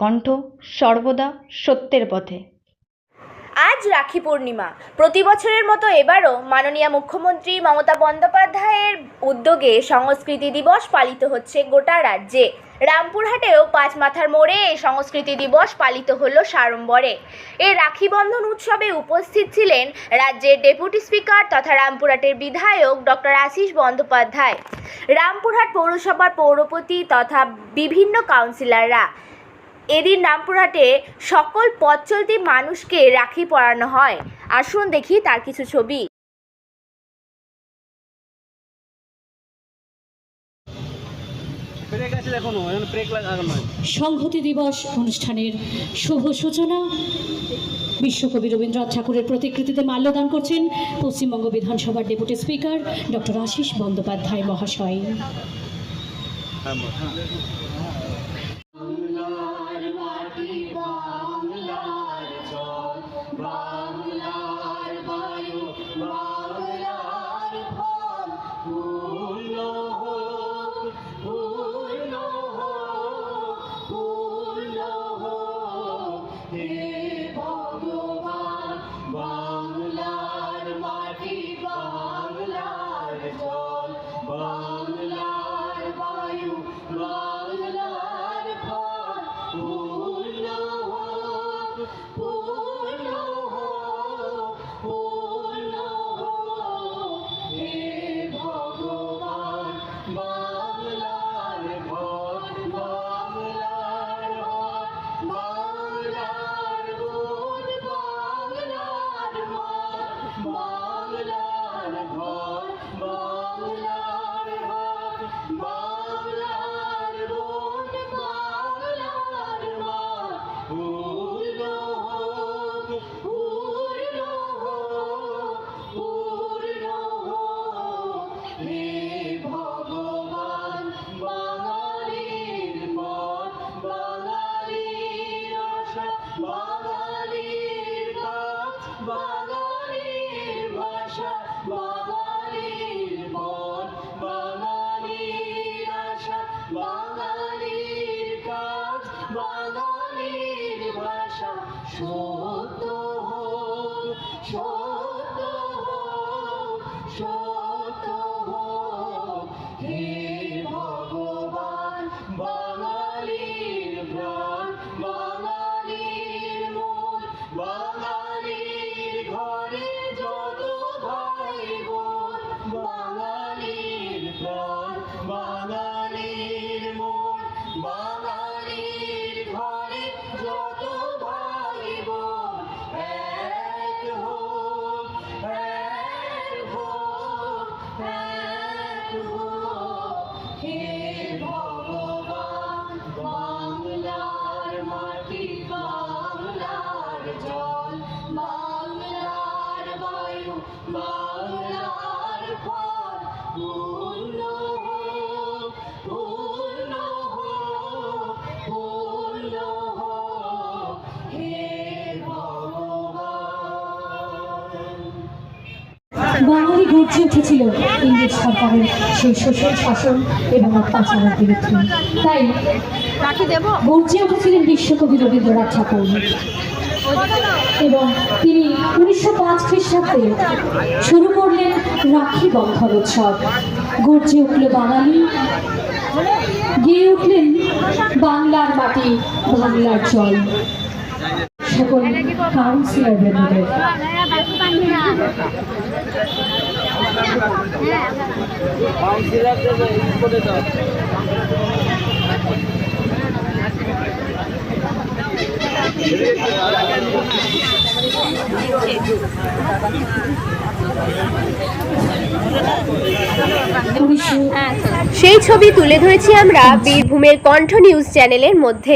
কণ্ঠ সর্বদা সত্যের পথে। আজ রাখি পূর্ণিমা। প্রতি বছরের মতো এবারও মাননীয় মুখ্যমন্ত্রী মমতা বন্দ্যোপাধ্যায়ের উদ্যোগে সংস্কৃতি দিবস পালিত হচ্ছে গোটা রাজ্যে। রামপুরহাটেও পাঁচ মাথার মোড়ে এই সংস্কৃতি দিবস পালিত হলো সাড়ম্বরে। এই রাখি বন্ধন উৎসবে উপস্থিত ছিলেন রাজ্যের ডেপুটি স্পিকার তথা রামপুরহাটের বিধায়ক ডক্টর আশিস বন্দ্যোপাধ্যায়, রামপুরহাট পৌরসভার পৌরপতি তথা বিভিন্ন কাউন্সিলররা। এদিন রামপুরহাটে সকল পথ চলতি মানুষকে রাখি পরানো হয়। আসুন দেখি তার কিছু ছবি। সংহতি দিবস অনুষ্ঠানের শুভ সূচনা বিশ্বকবি রবীন্দ্রনাথ ঠাকুরের প্রতিকৃতিতে মাল্যদান করছেন পশ্চিমবঙ্গ বিধানসভার deputy speaker doctor Ashis Bandyopadhyay মহাশয়। বাঙালি গর্জে উঠেছিল ইংরেজ সরকারের সেই শোষণ শাসন এবং অত্যাচারের বিরুদ্ধে। তাই গর্জে উঠেছিলেন বিশ্বকবি রবীন্দ্রনাথ ঠাকুর এবং তিনি 1905 খ্রিস্টাব্দে শুরু করলেন রাখি বন্ধন উৎসব। গর্জে উঠল বাঙালি, গেয়ে উঠলেন বাংলার মাটি বাংলার জল। সকল কাউন্সিলর বৃন্দদের সেই ছবি তুলে ধরেছি আমরা বীরভূমের কণ্ঠ নিউজ চ্যানেলের মধ্যে।